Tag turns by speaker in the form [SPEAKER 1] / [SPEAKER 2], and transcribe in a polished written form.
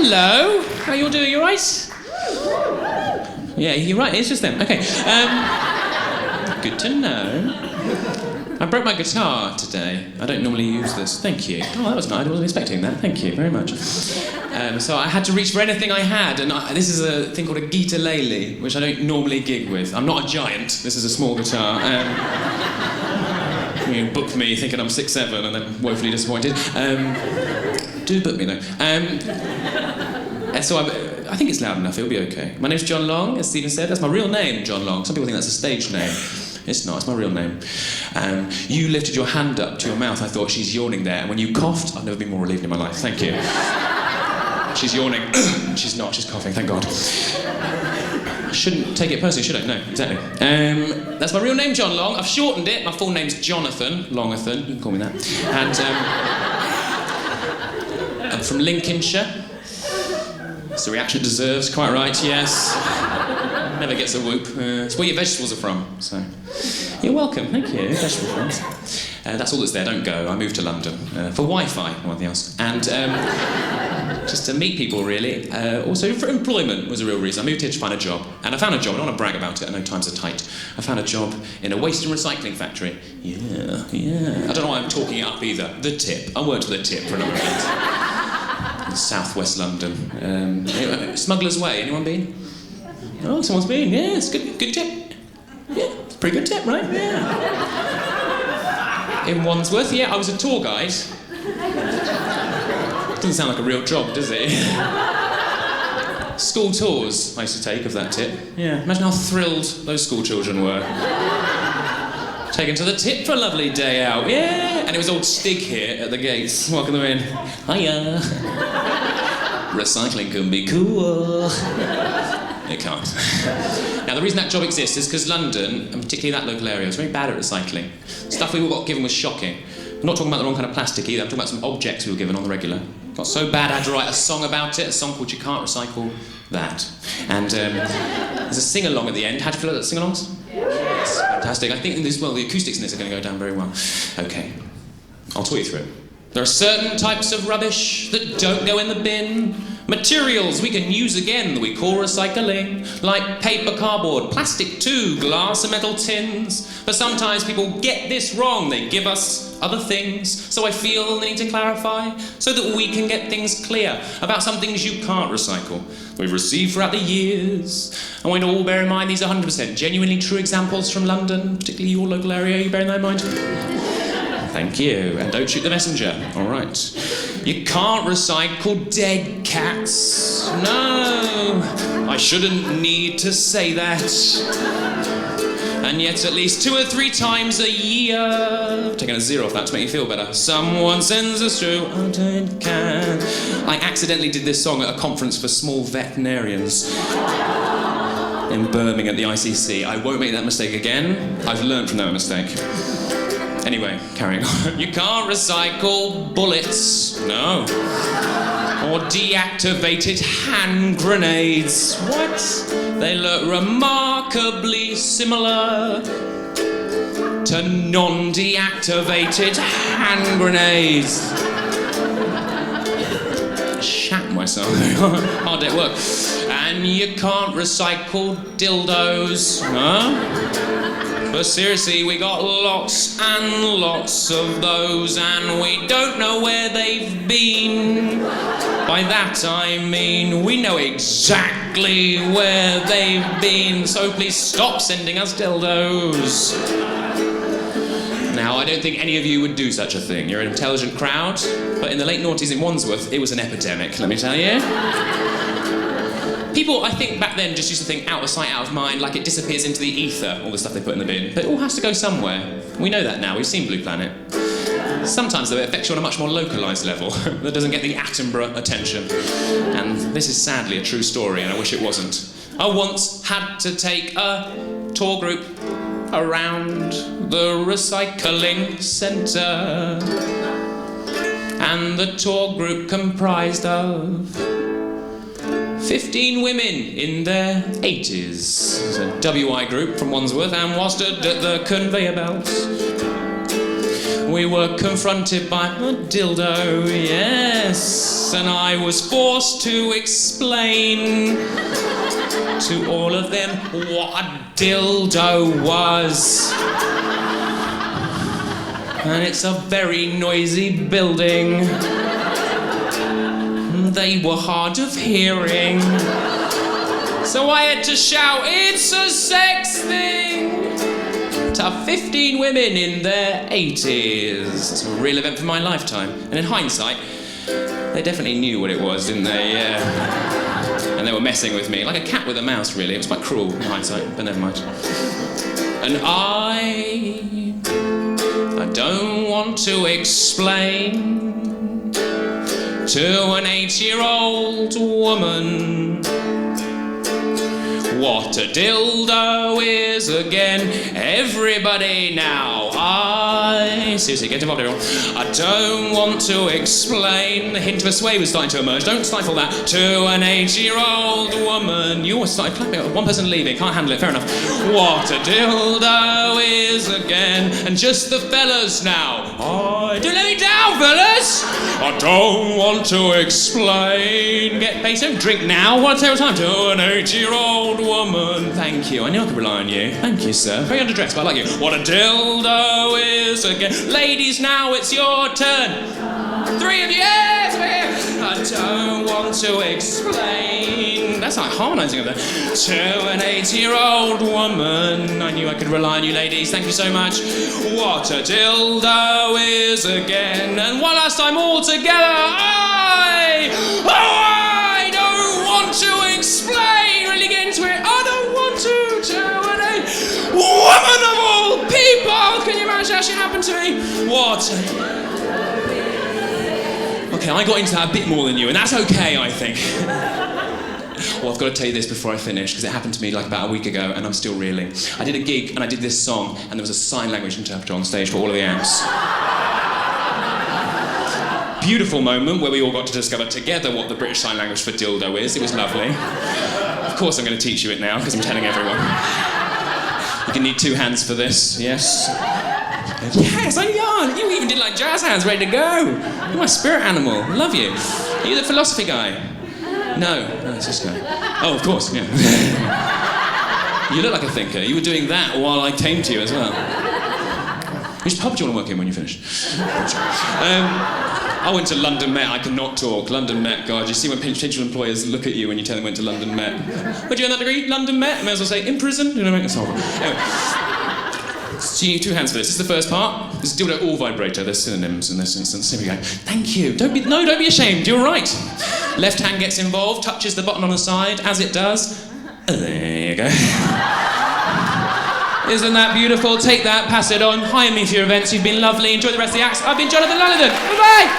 [SPEAKER 1] Hello. How you all doing? You all right? Yeah, you're right. It's just them. Okay. Good to know. I broke my guitar today. I don't normally use this. Thank you. Oh, that was nice. I wasn't expecting that. Thank you very much. So I had to reach for anything I had, and this is a thing called a guitarlele, which I don't normally gig with. I'm not a giant. This is a small guitar. You book me thinking I'm 6'7" and then woefully disappointed. Do book me though. So I think it's loud enough. It'll be okay. My name's Jon Long, as Stephen said. That's my real name, Jon Long. Some people think that's a stage name. It's not, it's my real name. You lifted your hand up to your mouth. I thought, she's yawning there. And when you coughed, I've never been more relieved in my life. Thank you. She's yawning. She's not, she's coughing, thank God. I shouldn't take it personally, should I? No, exactly. That's my real name, Jon Long. I've shortened it. My full name's Jonathan Longathan. You can call me that. And I'm from Lincolnshire. It's the reaction it deserves, quite right, yes. Never gets a whoop. It's where your vegetables are from, so... You're welcome, thank you, vegetable friends. That's all that's there, don't go. I moved to London for Wi-Fi, or anything else. And just to meet people, really. Also for employment was a real reason. I moved here to find a job. And I found a job, I don't want to brag about it, I know times are tight. I found a job in a waste and recycling factory. Yeah. I don't know why I'm talking it up either. The Tip. I worked for The Tip for a number of years. In South West London. Smuggler's Way, anyone been? Oh, someone's been, yeah, it's good tip. Yeah, it's a pretty good tip, right? Yeah. In Wandsworth, yeah, I was a tour guide. Doesn't sound like a real job, does it? School tours I used to take of that tip. Yeah, imagine how thrilled those school children were. Taken to the Tip for a lovely day out, yeah! And it was old Stig here at the gates, welcome them in. Hiya! Recycling can be cool. It can't. Now, the reason that job exists is because London, and particularly that local area, is very bad at recycling. Stuff we all got given was shocking. I'm not talking about the wrong kind of plastic either, I'm talking about some objects we were given on the regular. Got so bad I had to write a song about it, a song called You Can't Recycle That. And there's a sing-along at the end. How'd you feel about sing-alongs? Yes. Fantastic. I think the acoustics in this are going to go down very well. Okay, I'll talk you through it. There are certain types of rubbish that don't go in the bin. Materials we can use again that we call recycling, like paper, cardboard, plastic too, glass and metal tins. But sometimes people get this wrong. They give us other things. So I feel the need to clarify so that we can get things clear about some things you can't recycle we've received throughout the years. I want you to all bear in mind these are 100% genuinely true examples from London, particularly your local area. Are you bearing that in mind? Thank you, and don't shoot the messenger. All right. You can't recycle dead cats. No, I shouldn't need to say that. And yet at least 2 or 3 times a year, I've taken a 0 off that to make you feel better, someone sends us through a dead cat. I accidentally did this song at a conference for small veterinarians in Birmingham at the ICC. I won't make that mistake again. I've learned from that mistake. Anyway, carrying on. You can't recycle bullets, no. Or deactivated hand grenades. What? They look remarkably similar to non-deactivated hand grenades. Shat myself. Hard at work. And you can't recycle dildos, huh? But seriously, we got lots and lots of those, and we don't know where they've been. By that I mean, we know exactly where they've been, so please stop sending us dildos. Now, I don't think any of you would do such a thing. You're an intelligent crowd, but in the late noughties in Wandsworth, it was an epidemic, let me tell you. People, I think, back then just used to think out of sight, out of mind, like it disappears into the ether, all the stuff they put in the bin. But it all has to go somewhere. We know that now, we've seen Blue Planet. Sometimes, though, it affects you on a much more localised level that doesn't get the Attenborough attention. And this is sadly a true story, and I wish it wasn't. I once had to take a tour group around the recycling centre. And the tour group comprised of 15 women in their 80s. It was a WI group from Wandsworth and was stood at the conveyor belt. we were confronted by a dildo, yes, and I was forced to explain to all of them what a dildo was. And it's a very noisy building. They were hard of hearing, so I had to shout, "It's a sex thing!" to 15 women in their 80s. It's a real event for my lifetime. And in hindsight, they definitely knew what it was, didn't they? Yeah. And they were messing with me, like a cat with a mouse, really. It was quite cruel in hindsight, but never mind. And I don't want to explain to an 8-year-old woman what a dildo is again. Everybody now, seriously, get involved everyone. I don't want to explain. The hint of a sway was starting to emerge. Don't stifle that. To an 8-year-old woman. You always started clapping. One person leaving, can't handle it, fair enough. What a dildo is again. And just the fellas now. Don't let me down, fellas. I don't want to explain. Get paid, don't drink now. What a terrible time. To an 8-year-old woman. Thank you. I knew I could rely on you. Thank you, sir. Very underdressed, but I like you. What a dildo is again. Ladies, now it's your turn. 3 of you. Yes, I don't want to explain. That's like harmonising of that. To an 8-year-old woman. I knew I could rely on you, ladies. Thank you so much. What a dildo is again. And one last time all together. I don't want to explain. Really get into it. I don't want to an 8 woman of all people. Can you imagine how she happened to me? What a... Okay, I got into that a bit more than you, and that's okay, I think. Well, I've got to tell you this before I finish, because it happened to me like about a week ago, and I'm still reeling. I did a gig, and I did this song, and there was a sign language interpreter on stage for all of the acts. Beautiful moment where we all got to discover together what the British Sign Language for dildo is. It was lovely. Of course I'm going to teach you it now, because I'm telling everyone. You can need 2 hands for this, yes? Yes, I yarn. You even did like jazz hands, ready to go. You're my spirit animal. I love you. Are you the philosophy guy? No, it's this guy. Oh, of course, yeah. You look like a thinker. You were doing that while I came to you as well. Which pub do you want to work in when you finish? I went to London Met. I cannot talk. London Met, God, you see when potential employers look at you when you tell them you went to London Met. Where'd you earn that degree? London Met? I may as well say in prison. You know what I mean? It's horrible. Anyway. So you need 2 hands for this. This is the first part. This is dildo all vibrator. There's synonyms in this instance. Here we go. Thank you. Don't be ashamed. You're right. Left hand gets involved, touches the button on the side. As it does, there you go. Isn't that beautiful? Take that, pass it on. Hire me for your events. You've been lovely. Enjoy the rest of the acts. I've been Jonathan London. Bye-bye.